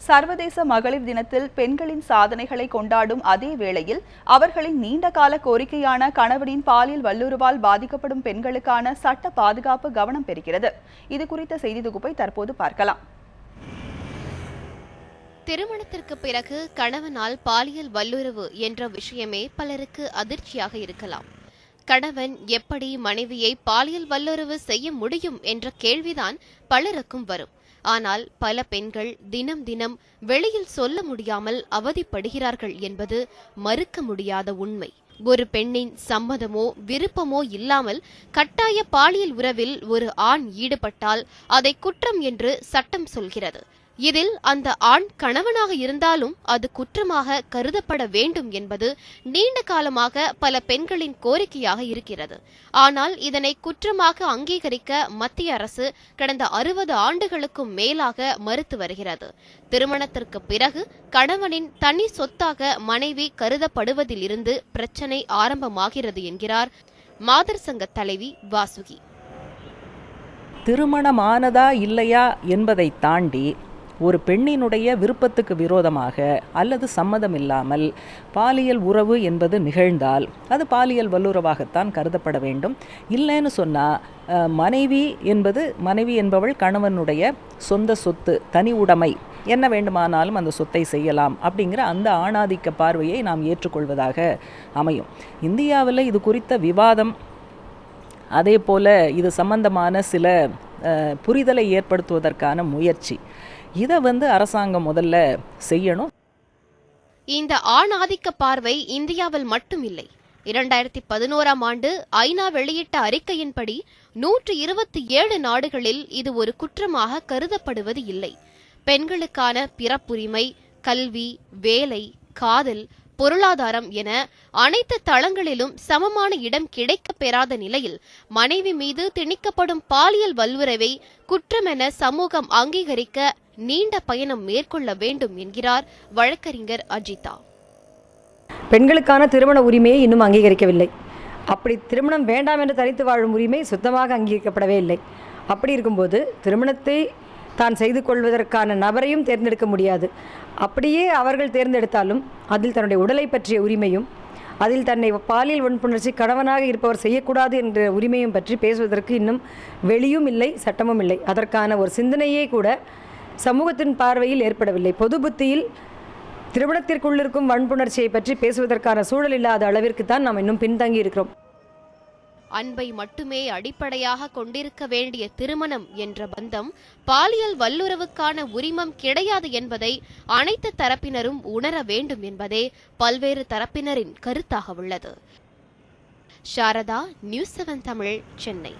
சர்வதேச மகளிர் தினத்தில் பெண்களின் சாதனைகளை கொண்டாடும் அதே வேளையில் அவர்களின் நீண்டகால கோரிக்கையான கணவனின் பாலியல் வல்லுறவால் பாதிக்கப்படும் பெண்களுக்கான சட்ட பாதுகாப்பு கவனம் பெறுகிறது. இது குறித்த செய்தி தொகுப்பை தற்போது பார்க்கலாம். திருமணத்திற்கு பிறகு கணவனால் பாலியல் வல்லுறவு என்ற விஷயமே பலருக்கு அதிர்ச்சியாக இருக்கலாம். கணவன் எப்படி மனைவியை பாலியல் வல்லுறவு செய்ய முடியும் என்ற கேள்விதான் பலருக்கும் வரும். ஆனால் பல பெண்கள் தினம் தினம் வெளியில் சொல்ல முடியாமல் அவதிப்படுகிறார்கள் என்பது மறுக்க முடியாத உண்மை. ஒரு பெண்ணின் சம்மதமோ விருப்பமோ இல்லாமல் கட்டாய பாலியல் உறவில் ஒரு ஆண் ஈடுபட்டால் அதை குற்றம் என்று சட்டம் சொல்கிறது. இதில் அந்த ஆண் கணவனாக இருந்தாலும் அது குற்றமாக கருதப்பட வேண்டும் என்பது நீண்ட காலமாக பல பெண்களின் கோரிக்கையாக இருக்கிறது. ஆனால் இதனை குற்றமாக அங்கீகரிக்க மத்திய அரசு கடந்த 60 ஆண்டுகளுக்கும் மேலாக மறுத்து வருகிறது. திருமணத்திற்கு பிறகு கணவனின் தனி சொத்தாக மனைவி கருதப்படுவதிலிருந்து பிரச்சனை ஆரம்பமாகிறது என்கிறார் மாதர் சங்க தலைவி வாசுகி. திருமணமானதா இல்லையா என்பதை தாண்டி ஒரு பெண்ணினுடைய விருப்பத்துக்கு விரோதமாக அல்லது சம்மதம் இல்லாமல் பாலியல் உறவு என்பது நிகழ்ந்தால் அது பாலியல் வல்லுறவாகத்தான் கருதப்பட வேண்டும். இல்லைன்னு சொன்னால் மனைவி என்பவள் கணவனுடைய சொந்த சொத்து, தனி உடைமை, என்ன வேண்டுமானாலும் அந்த சொத்தை செய்யலாம் அப்படிங்கிற அந்த ஆணாதிக்க பார்வையை நாம் ஏற்றுக்கொள்வதாக அமையும். இந்தியாவில் இது குறித்த விவாதம், அதே போல் இது சம்பந்தமான சில புரிதலை ஏற்படுத்துவதற்கான முயற்சி, இதை அரசாங்கம் முதல்ல செய்யணும். இந்த ஆண் ஆதிக்க பார்வை இந்தியாவில் மட்டும் இல்லை. 2011ஆம் ஆண்டு ஐநா வெளியிட்ட அறிக்கையின்படி 127 நாடுகளில் இது ஒரு குற்றமாக கருதப்படுவது இல்லை. பெண்களுக்கான பிறப்புரிமை, கல்வி, வேலை, காதல், பொருளாதாரம் என அனைத்து தளங்களிலும் சமமான இடம் கிடைக்கப் பெறாத நிலையில் மனைவி மீது திணிக்கப்படும் பாலியல் வல்லுறவை குற்றம் என சமூகம் அங்கீகரிக்க நீண்ட பயணம் மேற்கொள்ள வேண்டும் என்கிறார் வழக்கறிஞர் அஜிதா. பெண்களுக்கான திருமண உரிமையை இன்னும் அங்கீகரிக்கவில்லை. அப்படி திருமணம் வேண்டாம் என்று தனித்து வாழும் உரிமை சுத்தமாக அங்கீகரிக்கப்படவே இல்லை. அப்படி இருக்கும்போது திருமணத்தை தான் செய்து கொள்வதற்கான நபரையும் தேர்ந்தெடுக்க முடியாது. அப்படியே அவர்கள் தேர்ந்தெடுத்தாலும் அதில் தன்னுடைய உடலை பற்றிய உரிமையும், அதில் தன்னை பாலியல் வன்புணர்ச்சி கணவனாக இருப்பவர் செய்யக்கூடாது என்ற உரிமையும் பற்றி பேசுவதற்கு இன்னும் வெளியும் இல்லை, சட்டமும் இல்லை. அதற்கான ஒரு சிந்தனையே கூட சமூகத்தின் பார்வையில் ஏற்படவில்லை. பொது புத்தியில் திருமணத்திற்குள்ளிருக்கும் வன்புணர்ச்சியை பற்றி பேசுவதற்கான சூழல் இல்லாத அளவிற்கு தான் நாம் இன்னும் பின்தங்கி இருக்கிறோம். அன்பை மட்டுமே அடிப்படையாக கொண்டிருக்க வேண்டிய திருமணம் என்ற பந்தம் பாலியல் வல்லுறவுக்கான உரிமம் கிடையாது என்பதை அனைத்து தரப்பினரும் உணர வேண்டும் என்பதே பல்வேறு தரப்பினரின் கருத்தாக உள்ளது. சாரதா, நியூஸ் 7 தமிழ், சென்னை.